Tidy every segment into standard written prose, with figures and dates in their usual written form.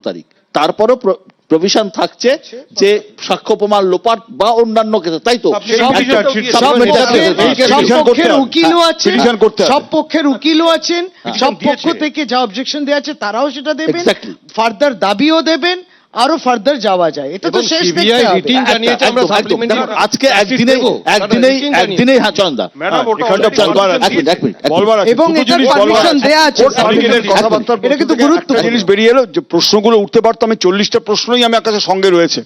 তারিখ, তারপরও প্রভিশন থাকছে যে সাক্ষ্য প্রমাণ লোপাট বা অন্যান্য ক্ষেত্রে, তাই তো? সব পক্ষের উকিলও আছেন, সব পক্ষ থেকে যা অবজেকশন দেওয়া আছে তারাও সেটা দেবেন, ফার্দার দাবিও দেবেন, আরো ফার্দার যাওয়া যায়। এটা তো শেষ দেখতে হবে। আজকে একদিনেই হ্যাঁ চন্দা এবং এটার পারমিশন দেয়া আছে, এটা কিন্তু গুরুত্বপূর্ণ জিনিস বেরিয়ে এলো যে প্রশ্নগুলো উঠতে পারতো। আমি 40টা প্রশ্নই আমার কাছে সঙ্গে রয়েছে,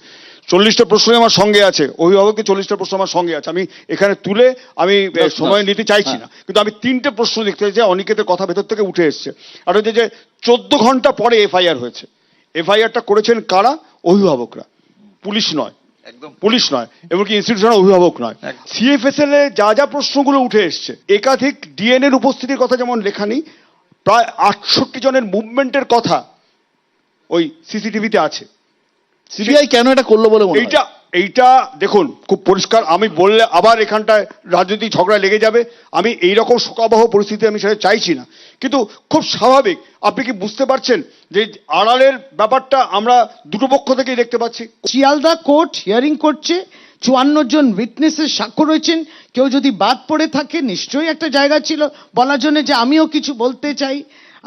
40টা প্রশ্নই আমার সঙ্গে আছে, অভিভাবকের 40টা প্রশ্ন আমার সঙ্গে আছে। আমি এখানে তুলে আমি সময় নিতে চাইছি না, কিন্তু আমি 3টে প্রশ্ন দেখতে চাই যে অনিকেতের কথা ভেতর থেকে উঠে এসছে। আর হচ্ছে যে 14 ঘন্টা পরে এফআইআর হয়েছে। এফআইআরটা করেছেন কারা? অভিভাবকরা, পুলিশ নয়, পুলিশ নয়, এবং কি ইনস্টিটিউশনের অভিভাবক নয়। সিএফএসএল এ যা যা প্রশ্নগুলো উঠে এসছে, একাধিক ডিএনএর উপস্থিতির কথা যেমন লেখা নেই, প্রায় 68 জনের মুভমেন্টের কথা ওই সিসিটিভিতে আছে। সিবিআই কেন এটা করলো বলে মনে হয়? এইটা দেখুন খুব পরিষ্কার, আমি বললে আবার এখানটায় রাজনৈতিক ঝগড়া লেগে যাবে। আমি এইরকম শোকাবহ পরিস্থিতি আমি সেটা চাইছি না, কিন্তু খুব স্বাভাবিক। আপনি কি বুঝতে পারছেন যে আড়ালের ব্যাপারটা আমরা দুটো পক্ষ থেকেই দেখতে পাচ্ছি? শিয়ালদা কোর্ট হিয়ারিং করছে, 54 জন উইটনেসের সাক্ষ্য রয়েছেন। কেউ যদি বাদ পড়ে থাকে, নিশ্চয়ই একটা জায়গা ছিল বলার জন্য যে আমিও কিছু বলতে চাই।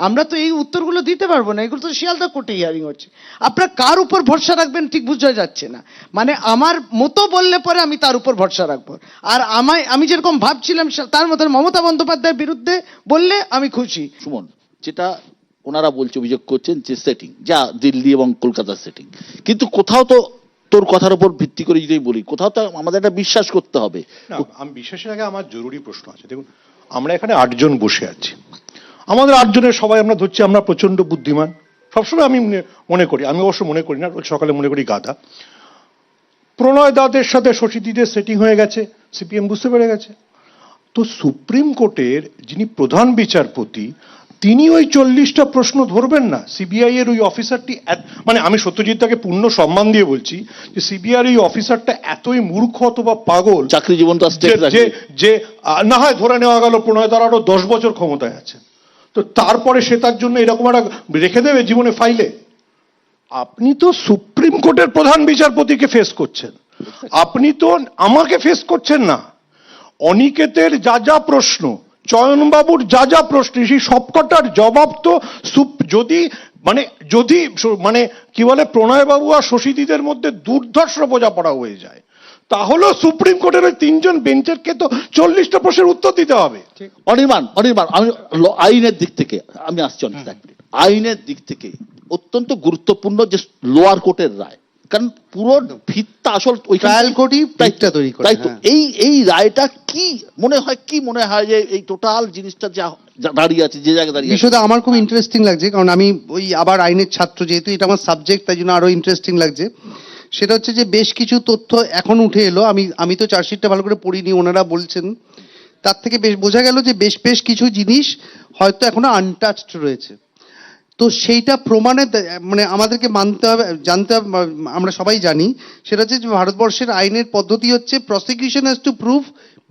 আমরা তো এই উত্তরগুলো দিতে পারবো না, এগুলো তো শিয়ালদা কোর্টে হিয়ারিং হচ্ছে। আপনারা কার উপর ভরসা রাখবেন ঠিক বোঝা যাচ্ছে না। মানে আমার মতো বললে পরে আমি তার উপর ভরসা রাখবো, আর আমি যেরকম ভাবছিলাম তার মতন মমতা বন্দ্যোপাধ্যায়ের বিরুদ্ধে বললে আমি খুশি। সুমন, যেটা ওনারা বলছে, অভিযোগ করছেন যে সেটিং, যা দিল্লি এবং কলকাতার সেটিং, কিন্তু কোথাও তো তোর কথার উপর ভিত্তি করে যদি বলি, কোথাও তো আমাদের একটা বিশ্বাস করতে হবে। আমি বিশ্বাসের আগে আমার জরুরি প্রশ্ন আছে। দেখুন, আমরা এখানে 8 জন বসে আছি, আমাদের 8 জনের সবাই আমরা ধরছি আমরা প্রচন্ড বুদ্ধিমান, সবসময় আমি মনে করি, আমি অবশ্য মনে করি না, সকালে মনে করি গাধা। প্রণয় দাদের সাথে শশীদিদের সেটিং হয়ে গেছে, সিপিএম বুঝতে পেরে গেছে। তো সুপ্রিম কোর্টের যিনি প্রধান বিচারপতি, তিনি ওই 40টা প্রশ্ন ধরবেন না? সিবিআই এর ওই অফিসারটি, মানে আমি সত্যজিৎ তাকে পূর্ণ সম্মান দিয়ে বলছি যে সিবিআই এই অফিসারটা এতই মূর্খ অথবা পাগল, চাকরি জীবন যে না হয় ধরে নেওয়া গেল প্রণয় দার আরো 10 বছর ক্ষমতায় আছে, তো তারপরে সে তার জন্য এরকম একটা রেখে দেবে জীবনে ফাইলে? আপনি তো সুপ্রিম কোর্টের প্রধান বিচারপতিকে ফেস করছেন, আপনি তো আমাকে ফেস করছেন না। অনিকেতের যা যা প্রশ্ন, চয়নবাবুর যা যা প্রশ্ন, সেই সবকটার জবাব তো যদি কি বলে প্রণয়বাবু আর শশীদিদের মধ্যে দুর্ধর্ষ বোঝাপড়া হয়ে যায়, তাহলেও সুপ্রিম কোর্টের ওই 3 জন বেঞ্চেরকে তো 40টা প্রশ্নের উত্তর দিতে হবে। অনির্বাণ, আমি আইনের দিক থেকে আমি আসছি অনেক, আইনের দিক থেকে অত্যন্ত গুরুত্বপূর্ণ যে লোয়ার কোর্টের রায়, কারণ পুরো ভিত্তা আসল ওই ট্রায়াল কোর্টই দায়িত্ব তৈরি করে। তাই তো এই রায়টা কি মনে হয় যে এই টোটাল জিনিসটা যা দাঁড়িয়ে আছে, যে জায়গায় দাঁড়িয়ে আছে, বিষয়টা আমার খুব ইন্টারেস্টিং লাগছে, কারণ আমি ওই আবার আইনের ছাত্র, যেহেতু এটা আমার সাবজেক্ট, তাই জন্য আরো ইন্টারেস্টিং লাগছে। সেটা হচ্ছে যে বেশ কিছু তথ্য এখন উঠে এলো, আমি তো চার্জশিটটা ভালো করে পড়িনি, ওনারা বলছেন, তার থেকে বেশ বোঝা গেল যে বেশ কিছু জিনিস হয়তো এখনো আনটাচড রয়েছে। তো সেইটা প্রমাণে মানে আমাদেরকে মানতে হবে, জানতে হবে, আমরা সবাই জানি সেটা হচ্ছে যে ভারতবর্ষের আইনের পদ্ধতি হচ্ছে prosecution has to prove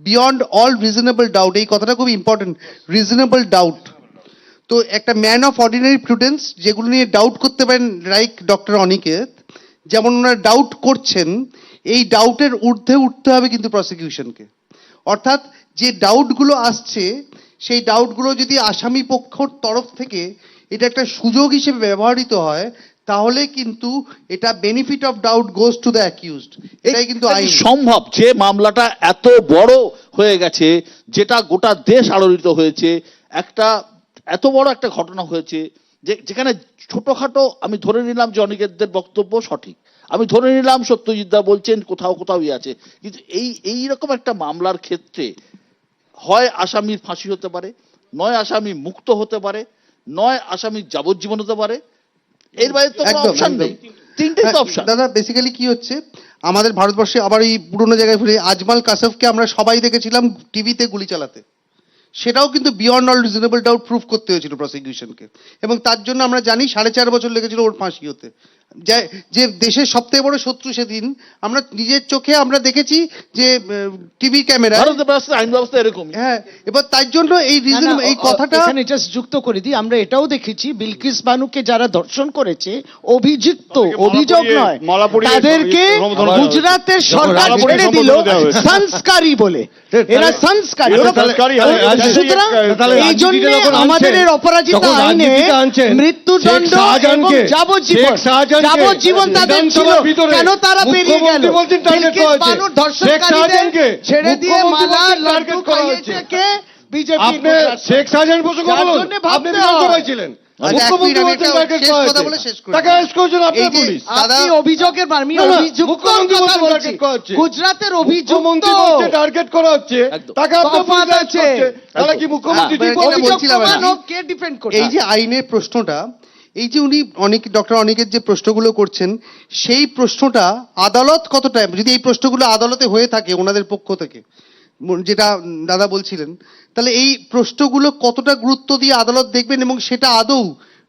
beyond all reasonable doubt. এই কথাটা খুব ইম্পর্টেন্ট, রিজনেবল ডাউট। তো একটা ম্যান অফ অর্ডিনারি প্রুডেন্স যেগুলো নিয়ে ডাউট করতে পারেন, লাইক ডক্টর অনিকেত, যেমন ওনারা ডাউট করছেন, এই ডাউটের ঊর্ধ্বে উঠতে হবে কিন্তু প্রসিকিউশনকে। অর্থাৎ যে ডাউটগুলো আসছে, সেই ডাউটগুলো যদি আসামি পক্ষর তরফ থেকে এটা একটা সুযোগ হিসেবে ব্যবহৃত হয়, তাহলে কিন্তু এটা benefit of doubt goes to the accused. এটাই কিন্তু আইন সম্ভব। যে মামলাটা এত বড় হয়ে গেছে, যেটা গোটা দেশ আলোড়িত হয়েছে, এত বড় একটা ঘটনা হয়েছে, যেখানে ছোটখাটো, আমি ধরে নিলাম যে অনিকেতদের বক্তব্য সঠিক, আমি ধরে নিলাম সত্যজিৎদা বলছেন কোথাও আছে, কিন্তু এই রকম একটা মামলার ক্ষেত্রে হয় আসামির ফাঁসি হতে পারে, নয় আসামি মুক্ত হতে পারে, নয় আসামি যাবজ্জীবন হতে পারে, এর বাইরে তো কোনো অপশন নেই। 3টে অপশন। দাদা বেসিক্যালি কি হচ্ছে আমাদের ভারতবর্ষে, আবার এই পুরোনো জায়গায় ফিরে, আজমাল কাসফকে আমরা সবাই দেখেছিলাম টিভিতে গুলি চালাতে, সেটাও কিন্তু beyond all reasonable doubt proof করতে হয়েছিল প্রসিকিউশনকে, এবং তার জন্য আমরা জানি 4.5 বছর লেগেছিল ওর ফাঁসি হতে। যে দেশের সবথেকে বড় শত্রু সেদিন আমরা নিজের চোখে আমরা দেখেছি যে টিভি ক্যামেরা, ভারতের ব্যবস্থা আইন ব্যবস্থা এরকম। হ্যাঁ, এবার তাই জন্য এই রিজন এই কথাটা এখানে জাস্ট যুক্ত করে দিই, আমরা এটাও দেখেছি বিলকিস বানুকে যারা ধর্ষণ করেছে অভিযুক্ত, তাদেরকে অভিযোগ মালা পরিয়ে- নয়, মালা পরিয়ে তাদেরকে সম্বোধন করা গুজরাটের সরকার মালা পরিয়ে ছেড়ে দিল সম্বোধন দেওয়া হয়েছে। সংস্কারী বলে। এরা সংস্কারী, এরা সংস্কারী, হ্যাঁ, সুতরাং তাহলে এই জন্য রাজনীতিটা যখন আমাদের আনছেন, এর অপরাজিতা যখন আইনে রাজনীতিটা আনছেন, মৃত্যুদণ্ড শেখ শাহজাহানকে- এবং যাবজ্জীবন শেখ শাহজাহানকে যাবজ্জীবন তাদের ছিল, বিধানসভার ভিতরে কেন তারা বেরিয়ে গেল? মুখ্যমন্ত্রী বলছেন টার্গেট বিলকিস করা হয়েছে। বানুর শেখ ধর্ষণকারীদের শাহজাহানকে ছেড়ে দিয়ে মুখ্যমন্ত্রী মালা বলছেন লাড্ডু টার্গেট করা খাইয়েছে হয়েছে। কে? বিজেপি। আপনি শেখ শাহজাহান প্রসঙ্গ যার বলুন, জন্য আপনি ভাবতে বিধানসভায় হয়। ছিলেন, আচ্ছা, এক মুখ্যমন্ত্রী মিনিট, বলছেন আমি টার্গেট শেষ করা কথা হয়েছে। বলে শেষ করি। তাকে অ্যারেস্ট করেছেন এই আপনার যে পুলিশ। দাদা আপনি অভিযোগের আমি না, না, অভিযুক্ত মুখ্যমন্ত্রী কথা বলছেন বলছি। টার্গেট করা হচ্ছে। গুজরাটের অভিযুক্ত মুখ্যমন্ত্রী বলছে টার্গেট করা হচ্ছে, একদম। তাকে আপনার তফাৎ পুলিশ অ্যারেস্ট আছে। করছে। তাহলে কি মুখ্যমন্ত্রী ঠিক হ্যাঁ, বলছেন? এটা বলছিলাম আর কি। কে ডিপেন্ড করে? এই যে আইনের প্রশ্নটা, এই যে উনি ডক্টর অনিকের যে প্রশ্নগুলো করছেন, সেই প্রশ্নটা আদালত কতটা, যদি এই প্রশ্নগুলো আদালতে হয়ে থাকে ওনাদের পক্ষ থেকে, যেটা দাদা বলছিলেন, তাহলে এই প্রশ্নগুলো কতটা গুরুত্ব দিয়ে আদালত দেখবেন এবং সেটা আদৌ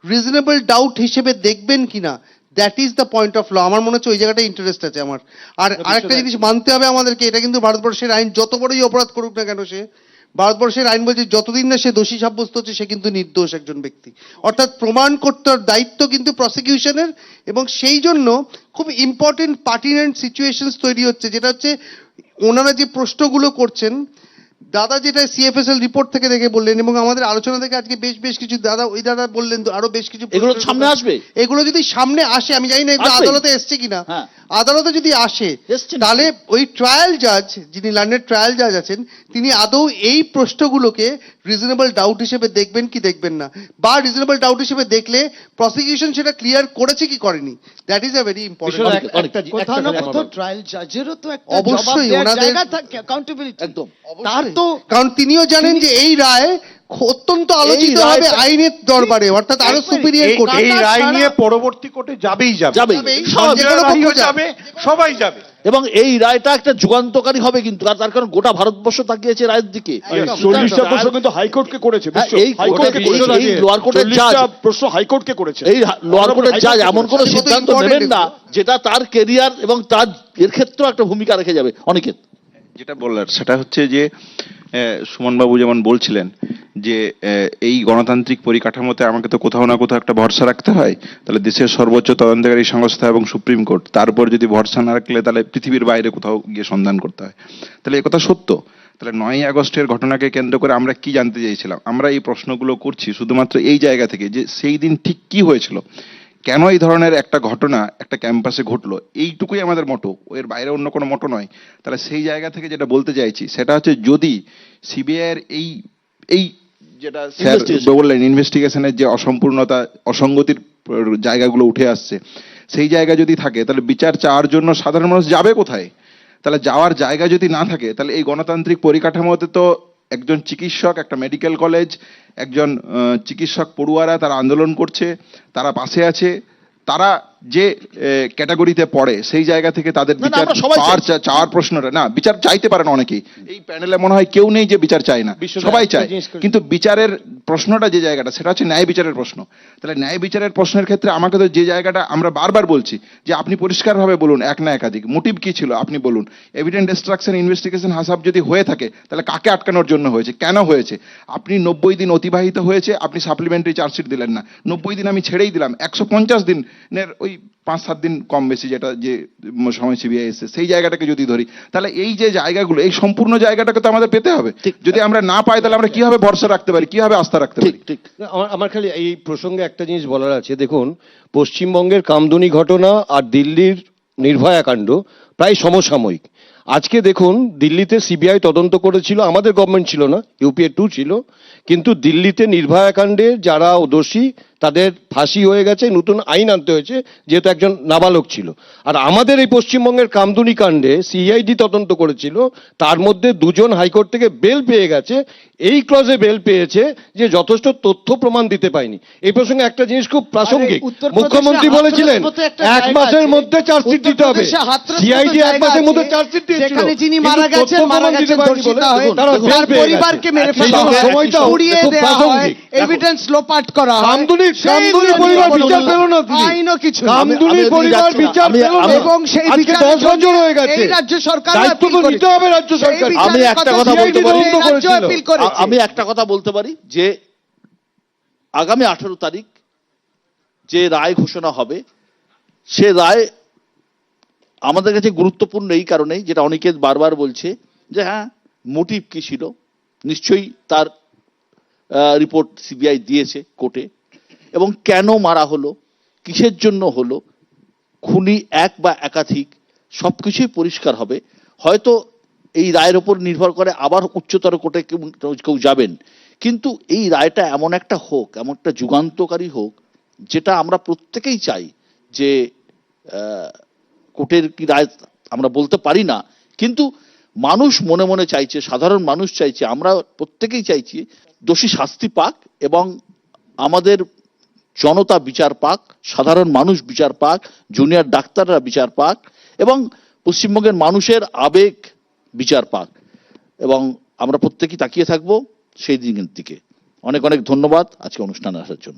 রিজনেবল ডাউট হিসেবে দেখবেন কিনা, that is the point of law. আমার মনে হচ্ছে ওই জায়গাটা ইন্টারেস্ট আছে আমার। আর আরেকটা জিনিস মানতে হবে আমাদেরকে, এটা কিন্তু ভারতবর্ষের আইন, যত বড়ই অপরাধ করুক না কেন সে, ভারতবর্ষের আইন বলছে যতদিন না সে দোষী সাব্যস্ত হচ্ছে সে কিন্তু নির্দোষ একজন ব্যক্তি। অর্থাৎ প্রমাণ করতে দায়িত্ব কিন্তু প্রসিকিউশনের, এবং সেই জন্য খুব ইম্পর্টেন্ট পার্টিনেন্ট সিচুয়েশনস তৈরি হচ্ছে, যেটা হচ্ছে ওনারা যে প্রশ্নগুলো করছেন, দাদা যেটা সিএফএসএল রিপোর্ট থেকে দেখে বললেন এবং আমাদের আলোচনা থেকে আজকে বেশ কিছু দাদা বললেন, তো আরো বেশ কিছু এগুলো প্রশ্নের সামনে কথা। আসবে? এগুলো যদি সামনে আসে, আমি জানি না এগুলো আসবেই। আদালতে এসছে কিনা, হ্যাঁ। আদালতে যদি আসে এসছে না। তাহলে ওই ট্রায়াল জাজ, যিনি লন্ডনের ট্রায়াল জাজ আছেন, তিনি আদৌ এই প্রশ্নগুলোকে রিজনেবল ডাউট হিসেবে দেখবেন কি দেখবেন না, বা রিজনেবল ডাউট হিসেবে দেখলে প্রসিকিউশন সেটা ক্লিয়ার করেছে কি করেনি, that is a very important. কোথাও না কোথাও ট্রায়াল জাজেরও তো একটা অবশ্যই জবাব দেওয়ার ওনাদের- জায়গা থাকে, অ্যাকাউন্টেবিলিটি। একদম। তার তো কারণ তিনিও জানেন যে এই রায় অত্যন্ত আলোচিত এই হবে রায়টা- আইনের দরবারে, অর্থাৎ আরো সুপিরিয়র কোর্ট। এই রায় নিয়ে পরবর্তী কোর্টে যাবেই যাবে, যাবেই। স্বাভাবিক। যে কোনো পক্ষ রায়ও যাবে। যাবে, সবাই যাবে। এবং এই রায়টা একটা যুগান্তকারী হবে কিন্তু, আর তার কারণ গোটা ভারতবর্ষ তাকিয়েছে রায়ের দিকে। 40টা প্রশ্ন কিন্তু হাইকোর্টকে করেছে, হ্যাঁ, বিশ্ব এই হাইকোর্টকে এই- করেছে। এই লোয়ার কোর্টের 40টা জাজ- প্রশ্ন হাইকোর্টকে করেছে। এই লোয়ার কোর্টের জাজ এমন কোন কত সিদ্ধান্ত important নেবেন না এগুলো। যেটা তার কেরিয়ার এবং তার এর ক্ষেত্রেও একটা ভূমিকা রেখে যাবে অনেকের। যেটা বলার সেটা হচ্ছে যে সুমনবাবু যেমন বলছিলেন যে এই গণতান্ত্রিক পরিকাঠামোতে আমাকে তো কোথাও না কোথাও একটা ভরসা রাখতে হয়, তাহলে দেশের সর্বোচ্চ তদন্তকারী সংস্থা এবং সুপ্রিম কোর্ট, তারপর যদি ভরসা না রাখলে তাহলে পৃথিবীর বাইরে কোথাও গিয়ে সন্ধান করতে হয়। তাহলে একথা সত্য। তাহলে 9ই আগস্টের ঘটনাকে কেন্দ্র করে আমরা কি জানতে চাইছিলাম? আমরা এই প্রশ্নগুলো করছি শুধুমাত্র এই জায়গা থেকে যে সেই দিন ঠিক কি হয়েছিল, কেন এই ধরনের একটা ঘটনা একটা ক্যাম্পাসে ঘটলো, এইটুকুই আমাদের মোটো, এর বাইরে অন্য কোনো মোটো নয়। তাহলে সেই জায়গা থেকে যেটা বলতে চাইছি সেটা হচ্ছে, যদি সিবিআইয়ের এই এই যেটা স্যার Investigation. বললেন ইনভেস্টিগেশনের যে অসম্পূর্ণতা অসঙ্গতির জায়গাগুলো উঠে আসছে, সেই জায়গা যদি থাকে তাহলে বিচার চাওয়ার জন্য সাধারণ মানুষ যাবে কোথায়? তাহলে যাওয়ার জায়গা যদি না থাকে, তাহলে এই গণতান্ত্রিক পরিকাঠামোতে তো একজন চিকিৎসক, একটা মেডিকেল কলেজ, একজন চিকিৎসক পড়ুয়ারা তারা আন্দোলন করছে, তারা পাশে আছে, তারা যে ক্যাটাগরিতে পড়ে সেই জায়গা থেকে তাদের না, না, বিচার আমরা সবাই পাওয়ার চাই। চাওয়ার প্রশ্নটা না, বিচার চাইতে পারে না অনেকেই। এই প্যানেলে মনে হয় কেউ নেই যে বিচার চায় না, সবাই চায়, কিন্তু বিচারের প্রশ্নটা যে জায়গাটা সেটা হচ্ছে ন্যায় বিচারের প্রশ্ন। তাহলে ন্যায় বিচারের প্রশ্নের ক্ষেত্রে আমাকে তো যে জায়গাটা আমরা বারবার বলছি যে আপনি পরিষ্কারভাবে বলুন, এক না একাধিক মোটিভ কি ছিল আপনি বলুন। এভিডেন্ট ডিস্ট্রাকশন ইনভেস্টিগেশন হাসাব যদি হয়ে থাকে তাহলে কাকে আটকানোর জন্য হয়েছে, কেন হয়েছে? আপনি 90 দিন অতিবাহিত হয়েছে, আপনি সাপ্লিমেন্টারি চার্জশিট দিলেন না, 90 দিন আমি ছেড়েই দিলাম, 150 দিনের ওই 5-7 দিন কম বেশি যেটা যে সময় সিবিআই এসেছে সেই জায়গাটাকে যদি ধরি, তাহলে এই যে জায়গাগুলো, এই সম্পূর্ণ জায়গাটাকে তো আমাদের পেতে হবে। যদি আমরা না পাই তাহলে আমরা কিভাবে ভরসা রাখতে পারি, কিভাবে আস্থা রাখতে ঠিক পারি? ঠিক। আমার খালি এই প্রসঙ্গে একটা জিনিস বলার আছে। দেখুন, পশ্চিমবঙ্গের কামদুনি ঘটনা আর দিল্লির নির্ভয়া কাণ্ড প্রায় সমসাময়িক। আজকে দেখুন, দিল্লিতে সিবিআই তদন্ত করেছিল, আমাদের গভর্নমেন্ট ছিল না, ইউপিএ 2 ছিল, কিন্তু দিল্লিতে নির্ভয়া কাণ্ডে যারা দোষী তাদের ফাঁসি হয়ে গেছে, নতুন আইন আনতে হয়েছে যেহেতু একজন নাবালক ছিল। আর আমাদের এই পশ্চিমবঙ্গের কামদুনি কাণ্ডে সিআইডি তদন্ত করেছিল, তার মধ্যে 2 জন হাইকোর্ট থেকে বেল পেয়ে গেছে, এই ক্লজে বেল পেয়েছে যে যথেষ্ট তথ্য প্রমাণ দিতে পায়নি। এই প্রসঙ্গে একটা জিনিস খুব প্রাসঙ্গিক, আরে, উত্তরপ্রদেশে মুখ্যমন্ত্রী হাথরস বলেছিলেন মতো একটা 1 জায়গা মাসের আছে। মধ্যে চার্জশিট দিতে হবে, উত্তরপ্রদেশে হাথরস মতো সিআইডি 1 জায়গা মাসের মধ্যে আছে, চার্জশিট দিয়েছিল, যেখানে যিনি কিন্তু মারা তথ্য গেছেন, প্রমাণ মারা দিতে গেছেন পারেনি বলে দর্শিতা হয়ে, তারা বেল তার পেয়ে গেছে। পরিবারকে মেরে সেই ফেলা হয়, সময়টাও পুড়িয়ে খুব দেওয়া হয়, প্রাসঙ্গিক। এভিডেন্স লোপাট করা হয়। কামদুনি কামদুনি পরিবার বিচার পেল না দিদি। আইনও কিছু না। কামদুনি আমি পরিবার যাচ্ছি না। বিচার পেল না। এবং সেই আজকে বিচারের 10 বছর জন্য হয়ে গেছে। এই রাজ্য সরকার দায়িত্ব তো নিতে হবে রাজ্য সরকার। আমি একটা কথা বলতে পারি। আমি আমি একটা কথা বলতে পারি যে আগামী 18 তারিখ যে রায় ঘোষণা হবে সে রায় আমাদের কাছে গুরুত্বপূর্ণ এই কারণেই, যেটা অনিকেত বারবার বলছে যে হ্যাঁ মোটিভ কি ছিল, নিশ্চয়ই তার রিপোর্ট সিবিআই দিয়েছে কোর্টে, এবং কেন মারা হলো, কিসের জন্য হলো, খুনি এক বা একাধিক, সবকিছুই পরিষ্কার হবে। হয়তো এই রায়ের ওপর নির্ভর করে আবার উচ্চতর কোর্টে কেউ যাবেন, কিন্তু এই রায়টা এমন একটা হোক, এমন একটা যুগান্তকারী হোক, যেটা আমরা প্রত্যেকেই চাই। যে কোর্টের কি রায় আমরা বলতে পারি না, কিন্তু মানুষ মনে মনে চাইছে, সাধারণ মানুষ চাইছে, আমরা প্রত্যেকেই চাইছি দোষী শাস্তি পাক এবং আমাদের জনতা বিচার পাক, সাধারণ মানুষ বিচার পাক, জুনিয়র ডাক্তাররা বিচার পাক এবং পশ্চিমবঙ্গের মানুষের আবেগ বিচার পাক, এবং আমরা প্রত্যেকেই তাকিয়ে থাকবো সেই দিনের দিকে। অনেক অনেক ধন্যবাদ আজকে অনুষ্ঠানে আসার জন্য।